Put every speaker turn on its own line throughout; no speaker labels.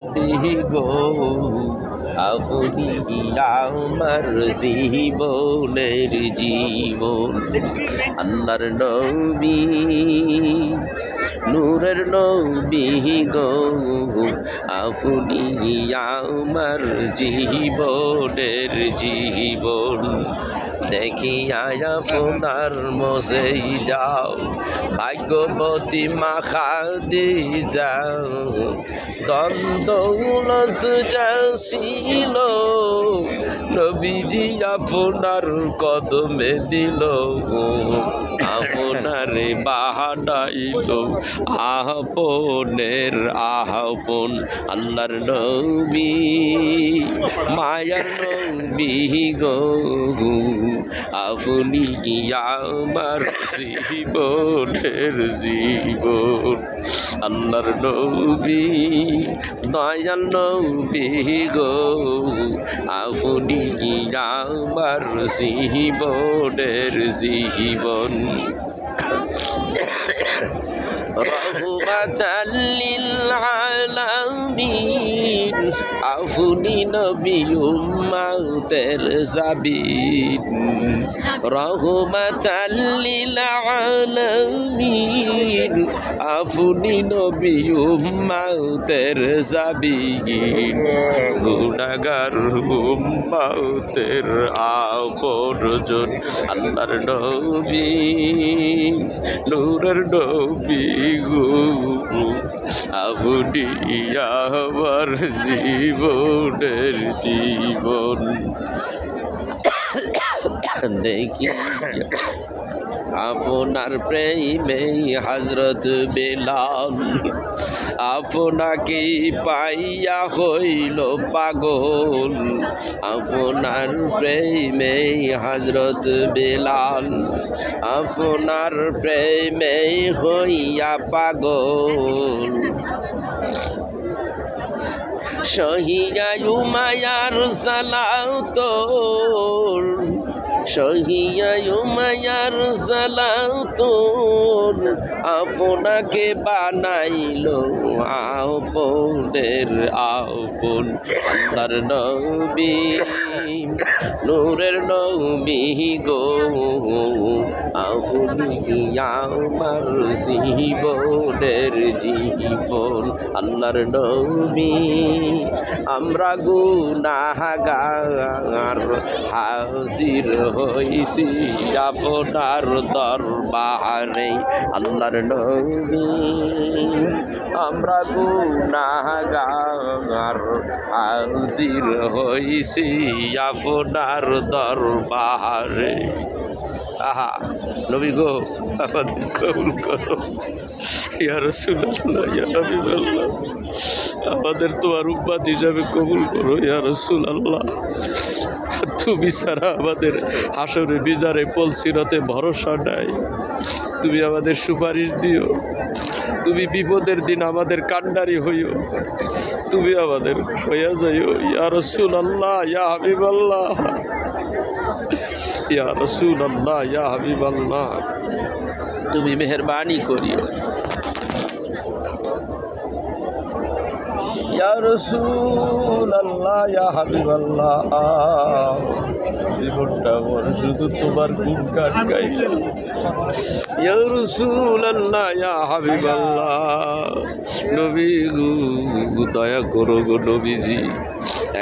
গো আপনি আমার জীবনের জীবন। আল্লাহর নবী নূরের নবী গো আপনি আমার জীবনের জীবন। দেখিয়া আপনার মজেই যাও ভাগ্যবতী মা খাদিজা, দ্বন্দ্বলত যাছিল নবীজি আপনার কদমে দিল, আপনারে বাহানাইল আপনের আপন। আল্লাহর নবী মায়ার নবী গো আপনি আমার জীবনের জীবন। আল্লাহর নবী দয়াল নবী গো আপনি আমার জীবনের জীবন। রহমাতাল লিল আলামিন আপনি নবী উম্মতের জাবিন। রহমাতাল লিল আলামিন আপনি নবী উম্মতের জাবিন। গুনাহগার উম্মতের আপনজন। আল্লাহর নবী নূরের নবী গো আপনি আমার জীবনের জীবন। দেখি আপনার প্রেমে হযরত বেলাল আপনাকে পাইয়া হইল পাগল। আপনার প্রেমে হযরত বেলাল আপনার প্রেমে হইয়া পাগল। সহিয়া উমায়ার সালাতোর সহিয়া উমায়ার সালাতোর আপনাকে বানাইল আপনের আপন। আল্লাহর নবী নূরের নবী গো আপনি আমার জীবনের জীবন। আল্লাহর নবী আমরা গুনাহগার হাজির হইছি আপনার দরবারে। আল্লাহর নবী আমরা গুনাহগার হাজির হইছি আপনার দরবারে। আহা নবী গো আমাদের কবুল করো ইয়া রাসূলুল্লাহ ইয়া হাবিবাল্লাহ, আমাদের তোমার উম্মত হিসাবে কবুল করো ইয়া রাসূলুল্লাহ। তুমি ছাড়া আমাদের হাসরে বিচারে পলসিরতে ভরসা নাই। তুমি আমাদের সুপারিশ দিও, তুমি বিপদের দিন আমাদের কান্ডারি হইও, তুমি আমাদের হইয়া যাইও ইয়া রাসূলুল্লাহ ইয়া হাবিবাল্লাহ ইয়া রাসূলুল্লাহ ইয়া হাবিবাল্লাহ। তুমি মেহরবানি করিও ইয়া রাসূলুল্লাহ ইয়া হাবিবাল্লাহ। জীবনটা আমার শুধু তোমার গুণগান গাইলে ইয়া রাসূলুল্লাহ ইয়া হাবিবাল্লাহ। নবী গো দয়া করো গো নবীজি,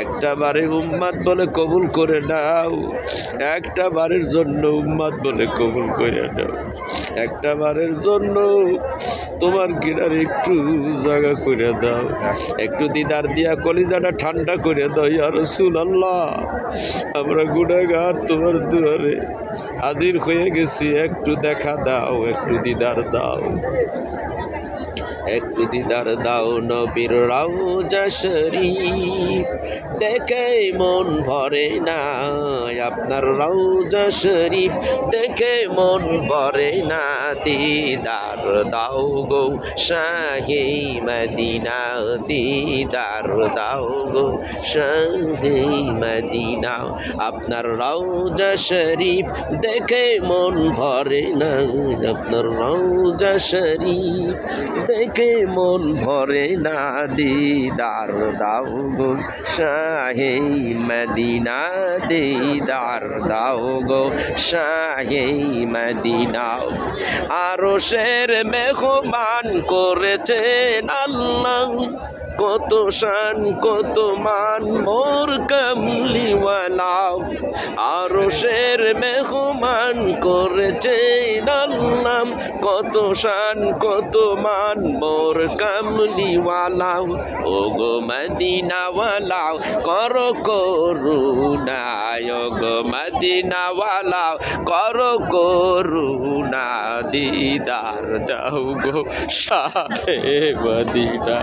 একটা বারে উম্মত বলে কবুল করে নাও, একটা বারের জন্য উম্মত বলে কবুল করে নাও, একটা বারের জন্য তোমার কিনারে একটু জায়গা করে দাও, একটু দিদার দিয়া কলিজাটা ঠান্ডা করে দাও ইয়া রাসূলুল্লাহ। আমরা গুনাহগার তোমার দুয়ারে হাজির হয়ে গেছি, একটু দেখা দাও, একটু দিদার দাও, একটু দিদার দাও। নবীর রওজা শরীফ দেখে মন ভরে না, আপনার রওজা শরীফ দেখে মন ভরে না। দিদার দাও গো শাহে মদিনা, দিদার দাও গো শাহে মদিনা। আপনার রওজা শরীফ দেখে মন ভরে না, আপনার রওজা শরীফ দেখে দেখে মন ভরে না দিদার দাও গো শাহে মদিনা দিদার দাও গো শাহে মদিনা আরশের মেহমান করেছেন আল্লাহ কত শান কত মান মোর কামলিওয়ালা আরশের মেহমান করেছেন আল্লাহ কত শান কত মান মোর কামলিওয়ালা ও গো মদিনাওয়ালা করো করুণা ও গো মদিনাওয়ালা করো করুণা দিদার দাও গো শাহে মদিনা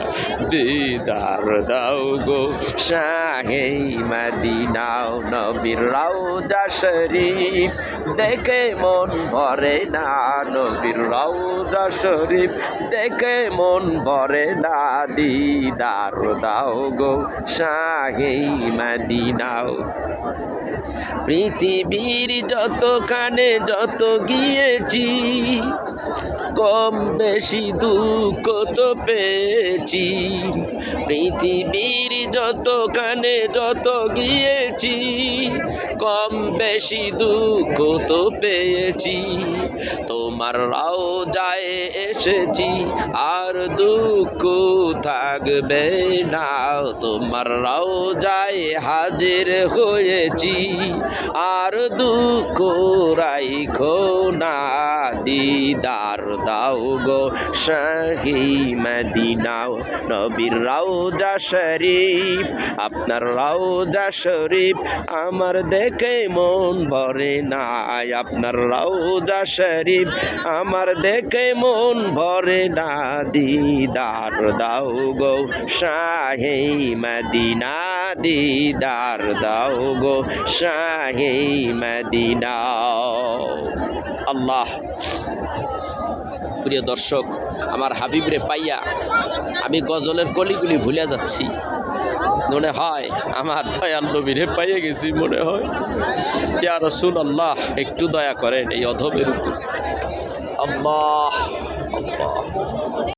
দিদার দাও গো শাহে মদিনা নবীর রওজা শরীফ দেখে মন ভরে না নবীর রওজা শরীফ দেখে মন ভরে না দিদার দাও গো শাহে মদিনা পৃথিবীর যতখানে যত গিয়েছি কম বেশি দুঃখ তো পেয়েছি পৃথিবীর যতখানে যত গিয়েছি কম বেশি দুঃখ তো পেয়েছি তোমার রওজায় এসেছি আর দুঃখ থাকবে না তোমার রওজায় হাজির হয়েছি আর দুঃখ রাইখো না দিদার দাও গো শাহি মদিনা নবীর রওজা শরীফ আপনার রওজা শরীফ আমার দেখে মন ভরে না আপনার রওজা শরীফ আমার দেখে মন ভরে না দিদার দাও গো শাহে মদিনা দিদার দাও গো শাহে মদিনা আল্লাহ প্রিয় দর্শক আমার হাবিবরে পাইয়া আমি গজলের কলিগুলি ভুলে যাচ্ছি মনে হয় আমার দয়াল নবীরে পাইয়ে গেছি মনে হয় ইয়া রাসূলুল্লাহ একটু দয়া করেন এই অধমের উপর আল্লাহ আল্লাহ